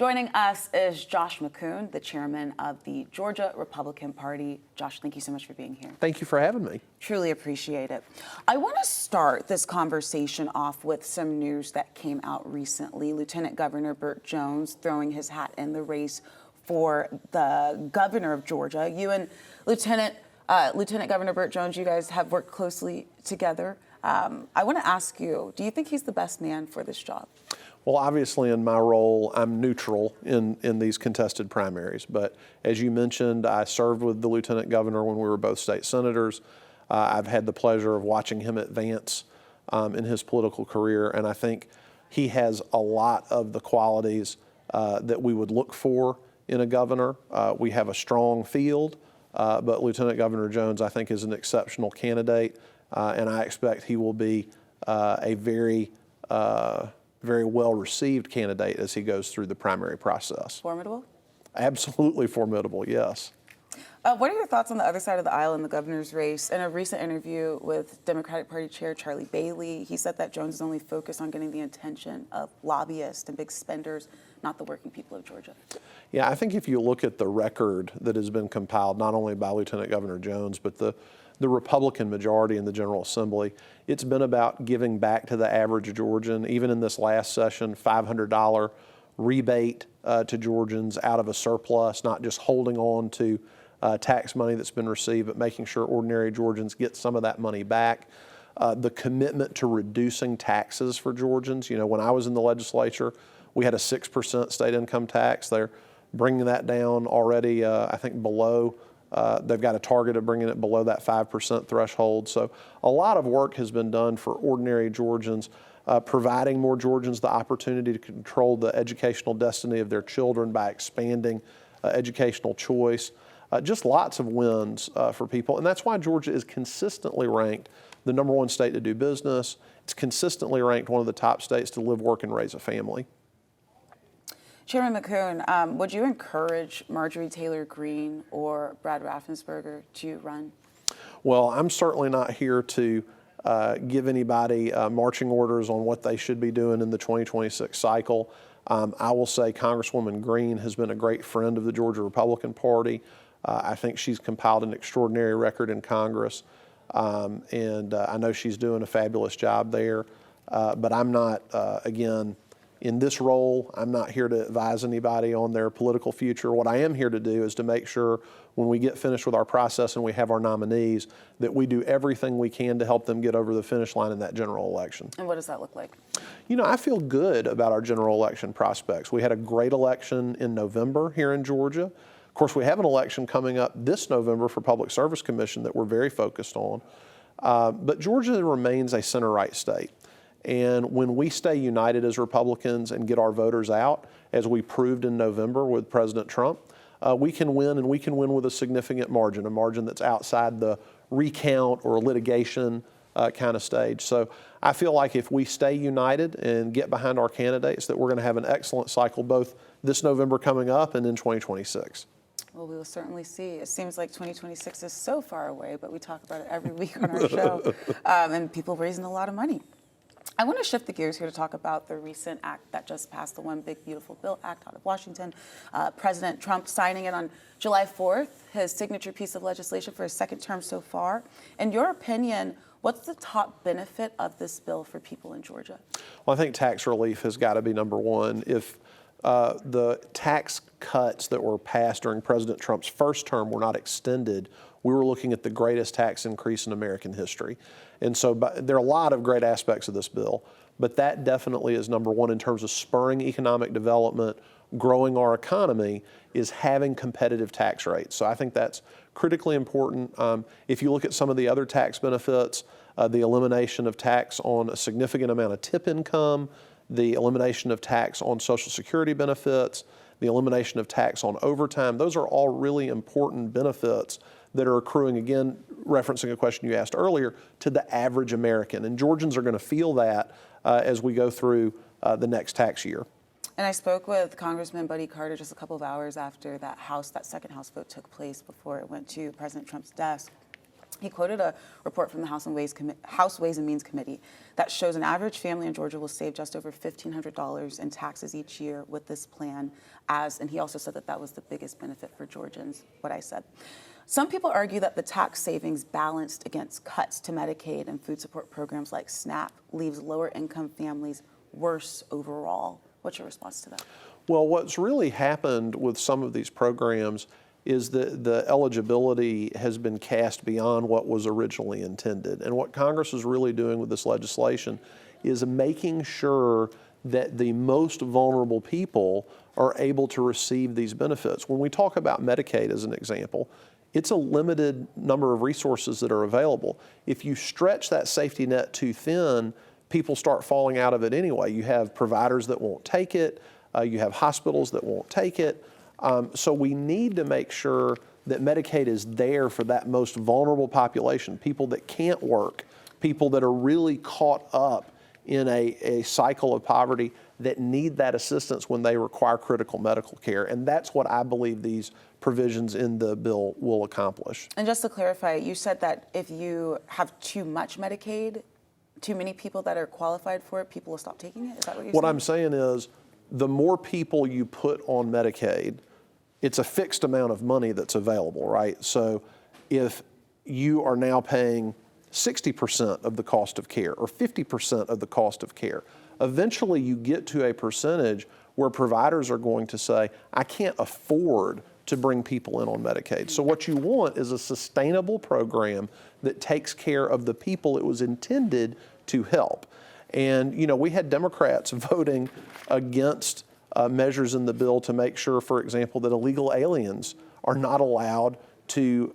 Joining us is Josh McKoon, the chairman of the Georgia Republican Party. Josh, thank you so much for being here. Thank you for having me. Truly appreciate it. I want to start this conversation off with some news that came out recently. Lieutenant Governor Burt Jones throwing his hat in the race for the governor of Georgia. You and Lieutenant Governor Burt Jones, you guys have worked closely together. I want to ask you, do you think he's the best man for this job? Well, obviously in my role, I'm neutral in these contested primaries. But as you mentioned, I served with the lieutenant governor when we were both state senators. I've had the pleasure of watching him advance in his political career. And I think he has a lot of the qualities that we would look for in a governor. We have a strong field, but Lieutenant Governor Jones, I think, is an exceptional candidate. And I expect he will be a very well-received candidate as he goes through the primary process. Formidable? Absolutely formidable, yes. What are your thoughts on the other side of the aisle in the governor's race? In a recent interview with Democratic Party Chair Charlie Bailey, he said that Jones is only focused on getting the attention of lobbyists and big spenders, not the working people of Georgia. Yeah, I think if you look at the record that has been compiled, not only by Lieutenant Governor Jones, but the Republican majority in the General Assembly, it's been about giving back to the average Georgian. Even in this last session, $500 rebate to Georgians out of a surplus, not just holding on to tax money that's been received, but making sure ordinary Georgians get some of that money back. The commitment to reducing taxes for Georgians. You know, when I was in the legislature, we had a 6% state income tax. They're bringing that down already, I think, below. They've got a target of bringing it below that 5% threshold. So a lot of work has been done for ordinary Georgians, providing more Georgians the opportunity to control the educational destiny of their children by expanding educational choice. Just lots of wins for people. And that's why Georgia is consistently ranked the #1 state to do business. It's consistently ranked one of the top states to live, work, and raise a family. Chairman McKoon, would you encourage Marjgery Taylor Greene or Brad Raffensperger to run? Well, I'm certainly not here to give anybody marching orders on what they should be doing in the 2026 cycle. I will say Congresswoman Greene has been a great friend of the Georgia Republican Party. I think she's compiled an extraordinary record in Congress, and I know she's doing a fabulous job there. But I'm not, again, in this role, I'm not here to advise anybody on their political future. What I am here to do is to make sure when we get finished with our process and we have our nominees, that we do everything we can to help them get over the finish line in that general election. And what does that look like? You know, I feel good about our general election prospects. We had a great election in November here in Georgia. Of course, we have an election coming up this November for Public Service Commission that we're very focused on. But Georgia remains a center-right state. And when we stay united as Republicans and get our voters out, as we proved in November with President Trump, we can win, and we can win with a significant margin, a margin that's outside the recount or litigation kind of stage. So I feel like if we stay united and get behind our candidates, that we're going to have an excellent cycle both this November coming up and in 2026. Well, we will certainly see. It seems like 2026 is so far away, but we talk about it every week on our show, and people raising a lot of money. I want to shift the gears here to talk about the recent act that just passed, the One Big Beautiful Bill Act out of Washington. President Trump signing it on July 4th, his signature piece of legislation for his second term so far. In your opinion, what's the top benefit of this bill for people in Georgia? Well, I think tax relief has got to be #1. If the tax cuts that were passed during President Trump's first term were not extended, we were looking at the greatest tax increase in American history. And so there are a lot of great aspects of this bill, but that definitely is #1 in terms of spurring economic development, growing our economy, is having competitive tax rates. So I think that's critically important. If you look at some of the other tax benefits, the elimination of tax on a significant amount of tip income, the elimination of tax on Social Security benefits, the elimination of tax on overtime, those are all really important benefits that are accruing, again, referencing a question you asked earlier, to the average American. And Georgians are going to feel that as we go through the next tax year. And I spoke with Congressman Buddy Carter just a couple of hours after that second House vote took place before it went to President Trump's desk. He quoted a report from the House Ways and Means Committee that shows an average family in Georgia will save just over $1,500 in taxes each year with this plan. And he also said that that was the biggest benefit for Georgians, what I said. Some people argue that the tax savings balanced against cuts to Medicaid and food support programs like SNAP leaves lower income families worse overall. What's your response to that? Well, what's really happened with some of these programs is that the eligibility has been cast beyond what was originally intended. And what Congress is really doing with this legislation is making sure that the most vulnerable people are able to receive these benefits. When we talk about Medicaid as an example, it's a limited number of resources that are available. If you stretch that safety net too thin, people start falling out of it anyway. You have providers that won't take it, you have hospitals that won't take it. So we need to make sure that Medicaid is there for that most vulnerable population, people that can't work, people that are really caught up in a cycle of poverty that need that assistance when they require critical medical care. And that's what I believe these provisions in the bill will accomplish. And just to clarify, you said that if you have too much Medicaid, too many people that are qualified for it, people will stop taking it? Is that what you're saying? What I'm saying is the more people you put on Medicaid, it's a fixed amount of money that's available, right? So if you are now paying 60% of the cost of care or 50% of the cost of care, eventually you get to a percentage where providers are going to say, I can't afford to bring people in on Medicaid. So what you want is a sustainable program that takes care of the people it was intended to help. And, you know, we had Democrats voting against measures in the bill to make sure, for example, that illegal aliens are not allowed to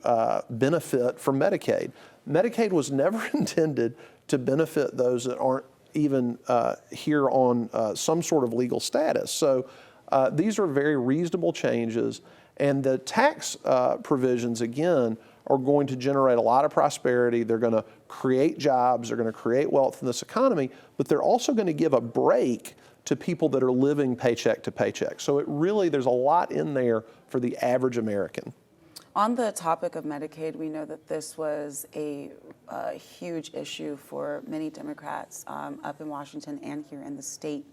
benefit from Medicaid. Medicaid was never intended to benefit those that aren't even here on some sort of legal status. So these are very reasonable changes, and the tax provisions, again, are going to generate a lot of prosperity. They're going to create jobs, they're going to create wealth in this economy, but they're also going to give a break to people that are living paycheck to paycheck. So there's a lot in there for the average American. On the topic of Medicaid, we know that this was a huge issue for many Democrats up in Washington and here in the state.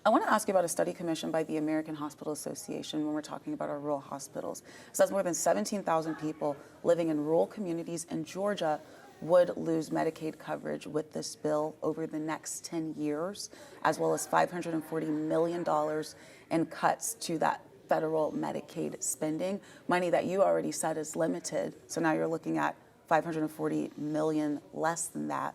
I want to ask you about a study commissioned by the American Hospital Association when we're talking about our rural hospitals. It says more than 17,000 people living in rural communities in Georgia would lose Medicaid coverage with this bill over the next 10 years, as well as $540 million in cuts to that federal Medicaid spending, money that you already said is limited. So now you're looking at $540 million less than that.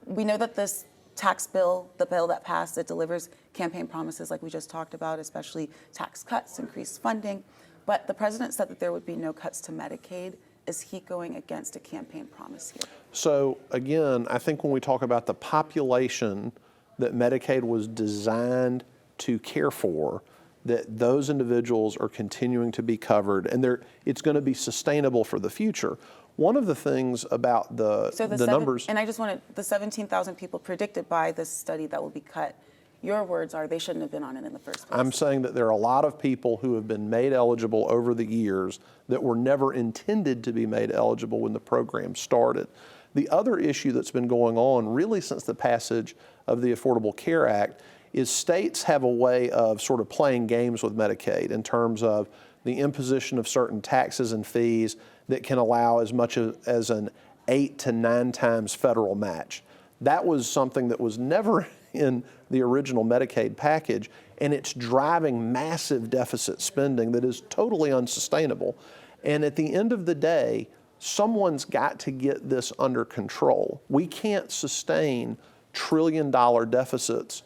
We know that this tax bill, the bill that passed, it delivers campaign promises like we just talked about, especially tax cuts, increased funding. But the president said that there would be no cuts to Medicaid. Is he going against a campaign promise here? So again, I think when we talk about the population that Medicaid was designed to care for, that those individuals are continuing to be covered, and it's going to be sustainable for the future. One of the things about the numbers... And I just wanted, the 17,000 people predicted by this study that will be cut, your words are they shouldn't have been on it in the first place. I'm saying that there are a lot of people who have been made eligible over the years that were never intended to be made eligible when the program started. The other issue that's been going on really since the passage of the Affordable Care Act is states have a way of sort of playing games with Medicaid in terms of the imposition of certain taxes and fees that can allow as much as an 8 to 9 times federal match. That was something that was never in the original Medicaid package, and it's driving massive deficit spending that is totally unsustainable. And at the end of the day, someone's got to get this under control. We can't sustain trillion-dollar deficits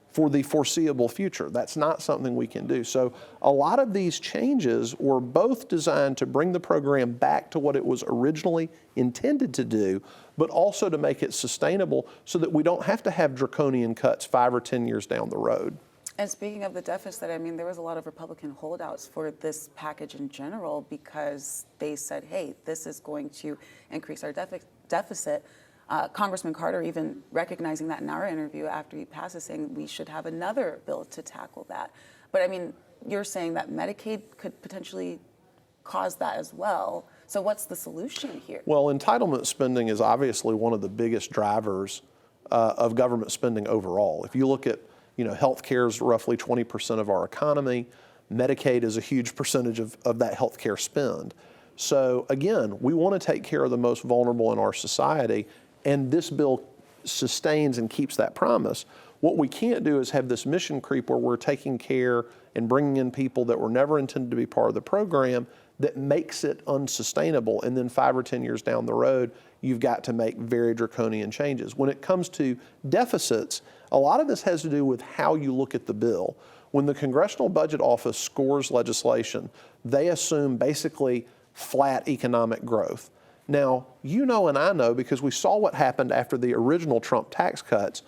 for the foreseeable future. That's not something we can do. So a lot of these changes were both designed to bring the program back to what it was originally intended to do, but also to make it sustainable so that we don't have to have draconian cuts 5 or 10 years down the road. And speaking of the deficit, I mean, there was a lot of Republican holdouts for this package in general because they said, hey, this is going to increase our deficit. Congressman Carter even recognizing that in our interview after he passes, saying we should have another bill to tackle that. But I mean, you're saying that Medicaid could potentially cause that as well. So what's the solution here? Well, entitlement spending is obviously one of the biggest drivers of government spending overall. If you look at, healthcare is roughly 20% of our economy. Medicaid is a huge percentage of that healthcare spend. So again, we want to take care of the most vulnerable in our society, and this bill sustains and keeps that promise. What we can't do is have this mission creep where we're taking care and bringing in people that were never intended to be part of the program that makes it unsustainable, and then 5 or 10 years down the road, you've got to make very draconian changes. When it comes to deficits, a lot of this has to do with how you look at the bill. When the Congressional Budget Office scores legislation, they assume basically flat economic growth. Now, you know and I know, because we saw what happened after the original Trump tax cuts,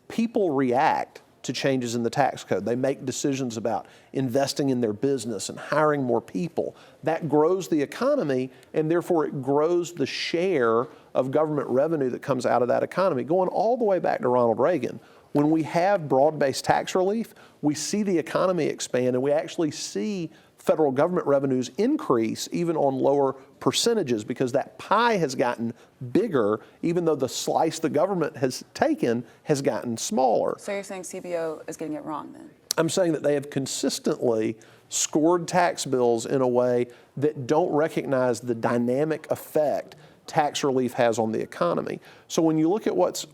people react to changes in the tax code. They make decisions about investing in their business and hiring more people. That grows the economy, and therefore it grows the share of government revenue that comes out of that economy, going all the way back to Ronald Reagan. When we have broad-based tax relief, we see the economy expand, and we actually see federal government revenues increase even on lower percentages, because that pie has gotten bigger, even though the slice the government has taken has gotten smaller. So you're saying CBO is getting it wrong then? I'm saying that they have consistently scored tax bills in a way that don't recognize the dynamic effect tax relief has on the economy. So when you look at what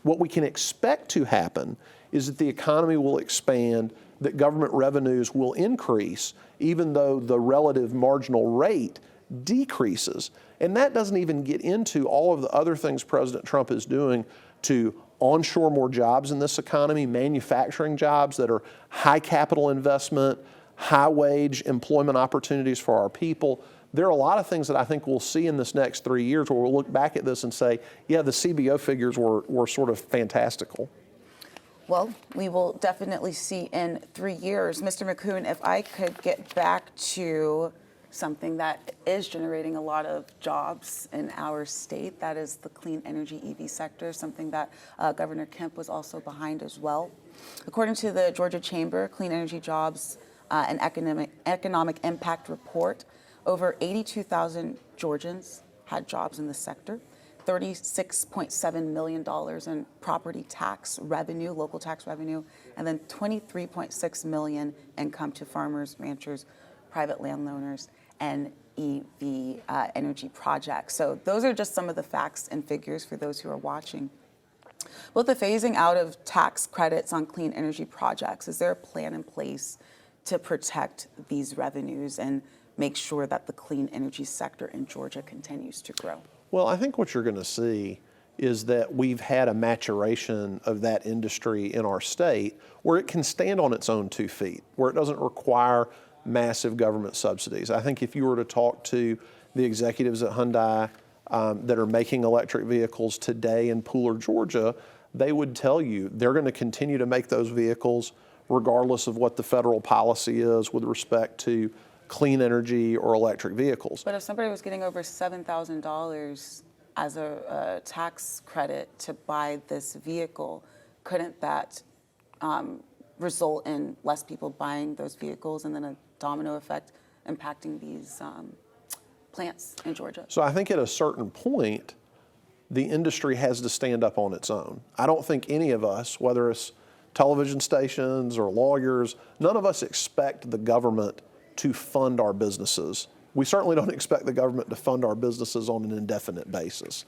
we can expect to happen is that the economy will expand, that government revenues will increase, even though the relative marginal rate decreases. And that doesn't even get into all of the other things President Trump is doing to onshore more jobs in this economy, manufacturing jobs that are high capital investment, high wage employment opportunities for our people. There are a lot of things that I think we'll see in this next 3 years where we'll look back at this and say, yeah, the CBO figures were sort of fantastical. Well, we will definitely see in 3 years. Mr. McKoon, if I could get back to something that is generating a lot of jobs in our state, that is the clean energy EV sector, something that Governor Kemp was also behind as well. According to the Georgia Chamber Clean Energy Jobs and Economic Impact Report, over 82,000 Georgians had jobs in the sector. $36.7 million in property tax revenue, local tax revenue, and then $23.6 million income to farmers, ranchers, private landowners, and EV energy projects. So those are just some of the facts and figures for those who are watching. With the phasing out of tax credits on clean energy projects, is there a plan in place to protect these revenues and make sure that the clean energy sector in Georgia continues to grow? Well, I think what you're going to see is that we've had a maturation of that industry in our state where it can stand on its own 2 feet, where it doesn't require massive government subsidies. I think if you were to talk to the executives at Hyundai that are making electric vehicles today in Pooler, Georgia, they would tell you they're going to continue to make those vehicles regardless of what the federal policy is with respect to clean energy or electric vehicles. But if somebody was getting over $7,000 as a tax credit to buy this vehicle, couldn't that result in less people buying those vehicles and then a domino effect impacting these plants in Georgia? So I think at a certain point, the industry has to stand up on its own. I don't think any of us, whether it's television stations or lawyers, none of us expect the government to fund our businesses. We certainly don't expect the government to fund our businesses on an indefinite basis.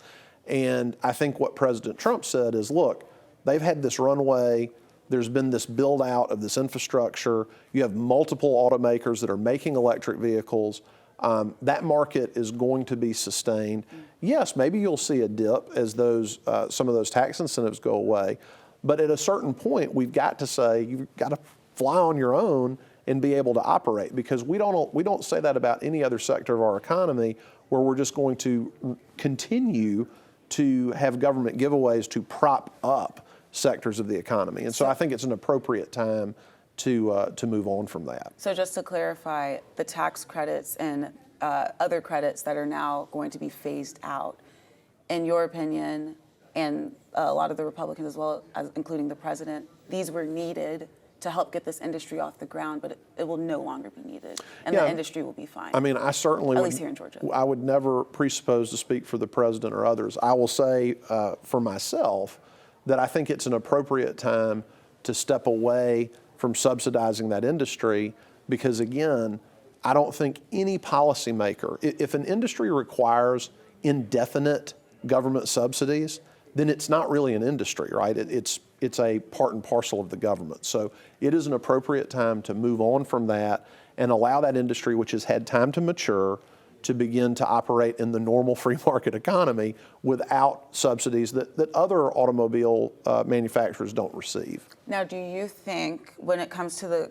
And I think what President Trump said is, look, they've had this runway, there's been this build out of this infrastructure, you have multiple automakers that are making electric vehicles, that market is going to be sustained. Yes, maybe you'll see a dip as some of those tax incentives go away, but at a certain point, we've got to say, you've got to fly on your own and be able to operate, because we don't say that about any other sector of our economy where we're just going to continue to have government giveaways to prop up sectors of the economy. And so I think it's an appropriate time to move on from that. So just to clarify, the tax credits and other credits that are now going to be phased out, in your opinion, and a lot of the Republicans as well, as including the president, these were needed to help get this industry off the ground, but it will no longer be needed, and Yeah. the industry will be fine. I mean, I certainly At would, least here in Georgia. I would never presuppose to speak for the president or others. I will say for myself that I think it's an appropriate time to step away from subsidizing that industry because, again, I don't think any policymaker, if an industry requires indefinite government subsidies, then it's not really an industry, right? It's a part and parcel of the government. So it is an appropriate time to move on from that and allow that industry, which has had time to mature, to begin to operate in the normal free market economy without subsidies that other automobile manufacturers don't receive. Now, do you think when it comes to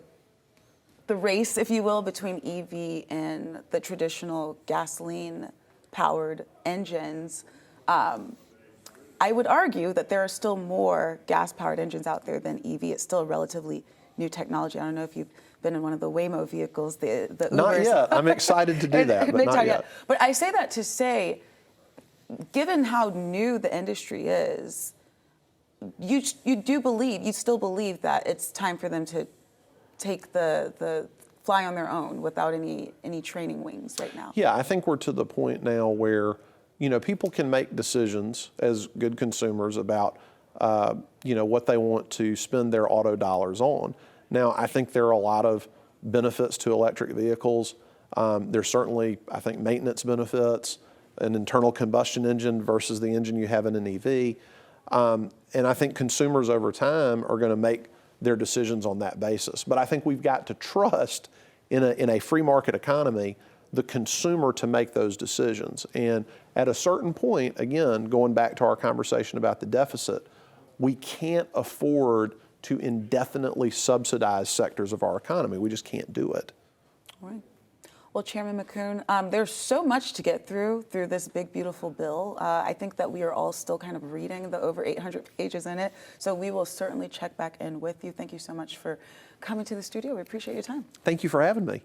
the race, if you will, between EV and the traditional gasoline-powered engines, I would argue that there are still more gas-powered engines out there than EV. It's still a relatively new technology. I don't know if you've been in one of the Waymo vehicles, the Ubers. Not yet. I'm excited to do that, but not yet. But I say that to say, given how new the industry is, you still believe that it's time for them to take the fly on their own without any training wings right now. Yeah, I think we're to the point now where, people can make decisions as good consumers about, what they want to spend their auto dollars on. Now, I think there are a lot of benefits to electric vehicles. There's certainly, I think, maintenance benefits, an internal combustion engine versus the engine you have in an EV. And I think consumers over time are going to make their decisions on that basis. But I think we've got to trust in a free market economy the consumer to make those decisions. And at a certain point, again, going back to our conversation about the deficit, we can't afford to indefinitely subsidize sectors of our economy. We just can't do it. All right. Well, Chairman McKoon, there's so much to get through this big, beautiful bill. I think that we are all still kind of reading the over 800 pages in it. So we will certainly check back in with you. Thank you so much for coming to the studio. We appreciate your time. Thank you for having me.